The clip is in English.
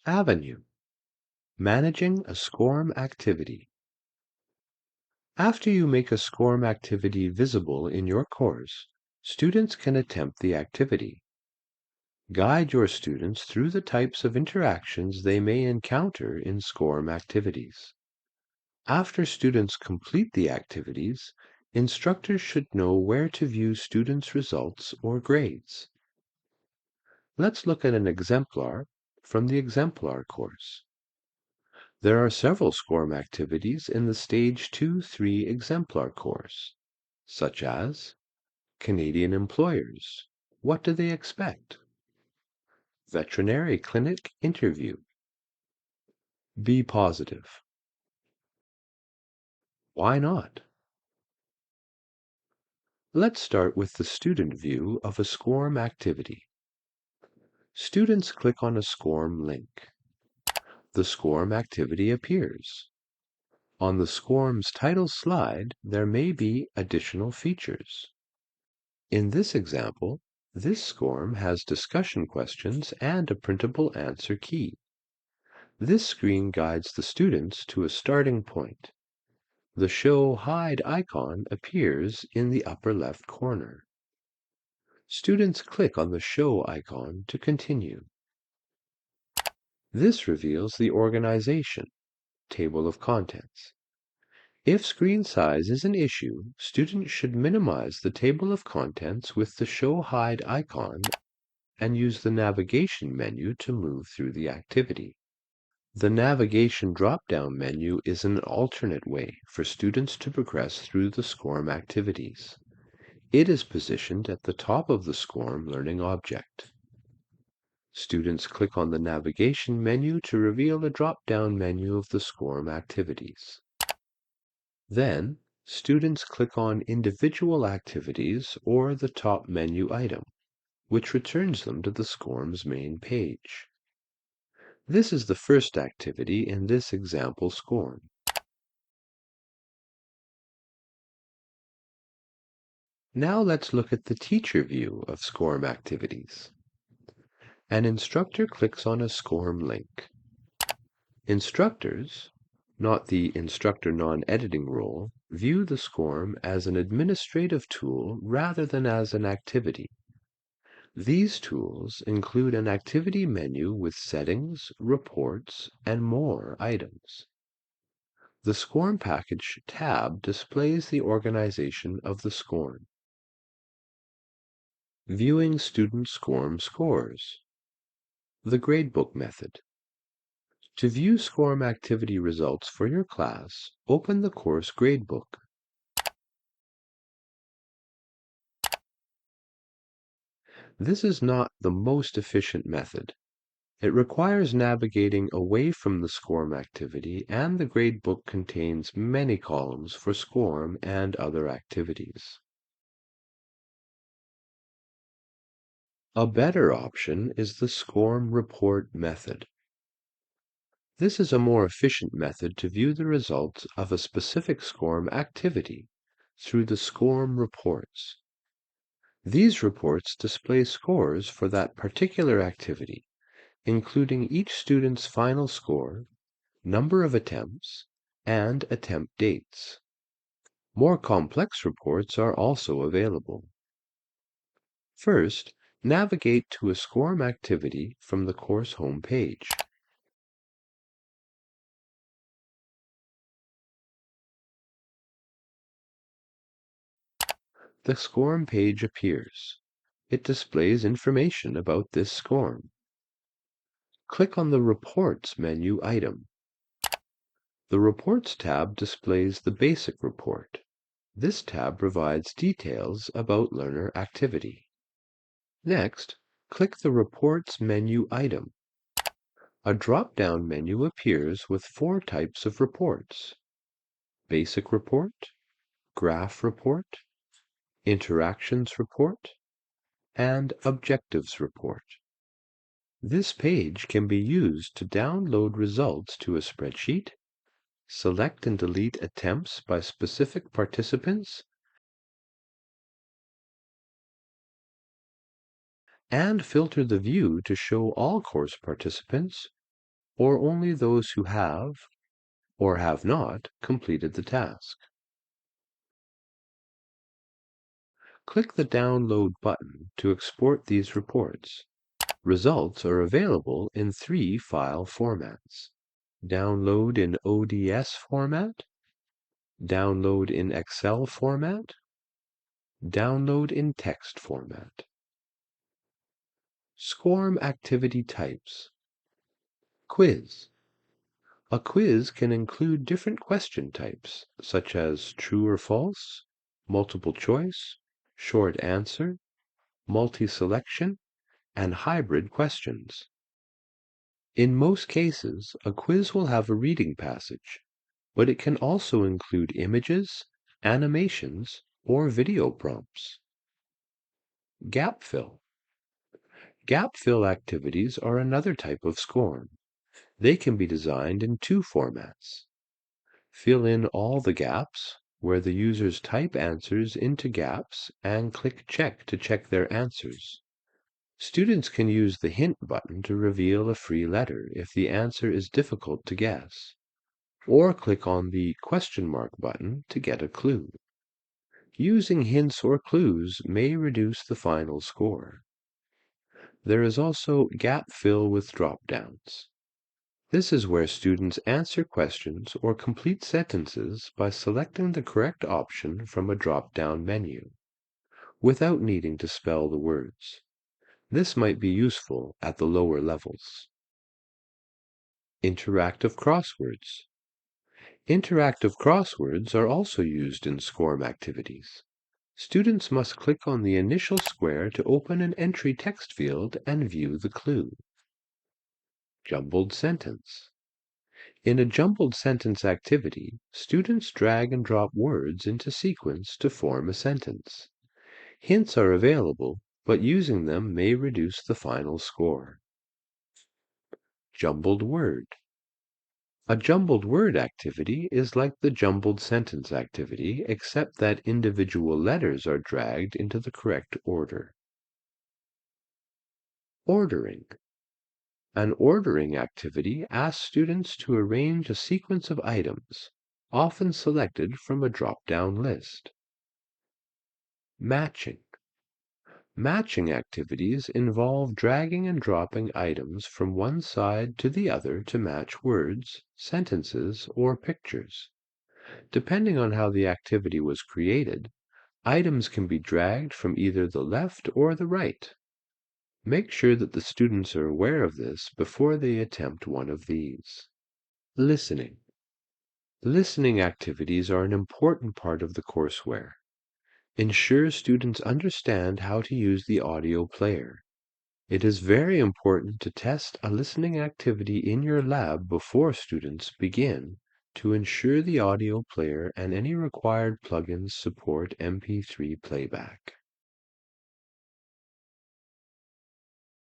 Avenue: Managing a SCORM activity. After you make a SCORM activity visible in your course, students can attempt the activity. Guide your students through the types of interactions they may encounter in SCORM activities. After students complete the activities, instructors should know where to view students' results or grades. Let's look at an exemplar from the exemplar course. There are several SCORM activities in the Stage 2-3 exemplar course, such as Canadian employers. What do they expect? Veterinary clinic interview. Be positive. Why not? Let's start with the student view of a SCORM activity. Students click on a SCORM link. The SCORM activity appears. On the SCORM's title slide, there may be additional features. In this example, this SCORM has discussion questions and a printable answer key. This screen guides the students to a starting point. The Show Hide icon appears in the upper left corner. Students click on the Show icon to continue. This reveals the organization, table of contents. If screen size is an issue, students should minimize the table of contents with the Show Hide icon and use the navigation menu to move through the activity. The navigation drop-down menu is an alternate way for students to progress through the SCORM activities. It is positioned at the top of the SCORM learning object. Students click on the navigation menu to reveal a drop-down menu of the SCORM activities. Then, students click on individual activities or the top menu item, which returns them to the SCORM's main page. This is the first activity in this example SCORM. Now let's look at the teacher view of SCORM activities. An instructor clicks on a SCORM link. Instructors, not the instructor non-editing role, view the SCORM as an administrative tool rather than as an activity. These tools include an activity menu with settings, reports, and more items. The SCORM Package tab displays the organization of the SCORM. Viewing student SCORM scores. The gradebook method. To view SCORM activity results for your class, open the course gradebook. This is not the most efficient method. It requires navigating away from the SCORM activity, and the gradebook contains many columns for SCORM and other activities. A better option is the SCORM report method. This is a more efficient method to view the results of a specific SCORM activity through the SCORM reports. These reports display scores for that particular activity, including each student's final score, number of attempts, and attempt dates. More complex reports are also available. First, navigate to a SCORM activity from the course home page. The SCORM page appears. It displays information about this SCORM. Click on the Reports menu item. The Reports tab displays the basic report. This tab provides details about learner activity. Next, click the Reports menu item. A drop-down menu appears with 4 types of reports: Basic Report, Graph Report, Interactions Report, and Objectives Report. This page can be used to download results to a spreadsheet, select and delete attempts by specific participants, and filter the view to show all course participants or only those who have or have not completed the task. Click the Download button to export these reports. Results are available in 3 file formats: download in ODS format, download in Excel format, download in text format. SCORM activity types. Quiz. A quiz can include different question types, such as true or false, multiple choice, short answer, multi-selection, and hybrid questions. In most cases, a quiz will have a reading passage, but it can also include images, animations, or video prompts. Gap fill. Gap fill activities are another type of SCORM. They can be designed in 2 formats. Fill in all the gaps, where the users type answers into gaps and click Check to check their answers. Students can use the Hint button to reveal a free letter if the answer is difficult to guess, or click on the question mark button to get a clue. Using hints or clues may reduce the final score. There is also Gap Fill with drop-downs. This is where students answer questions or complete sentences by selecting the correct option from a drop-down menu, without needing to spell the words. This might be useful at the lower levels. Interactive crosswords. Interactive crosswords are also used in SCORM activities. Students must click on the initial square to open an entry text field and view the clue. Jumbled sentence. In a jumbled sentence activity, students drag and drop words into sequence to form a sentence. Hints are available, but using them may reduce the final score. Jumbled word. A jumbled word activity is like the jumbled sentence activity, except that individual letters are dragged into the correct order. Ordering. An ordering activity asks students to arrange a sequence of items, often selected from a drop-down list. Matching. Matching activities involve dragging and dropping items from one side to the other to match words, sentences, or pictures. Depending on how the activity was created, items can be dragged from either the left or the right. Make sure that the students are aware of this before they attempt one of these. Listening. Listening activities are an important part of the courseware. Ensure students understand how to use the audio player. It is very important to test a listening activity in your lab before students begin to ensure the audio player and any required plugins support MP3 playback.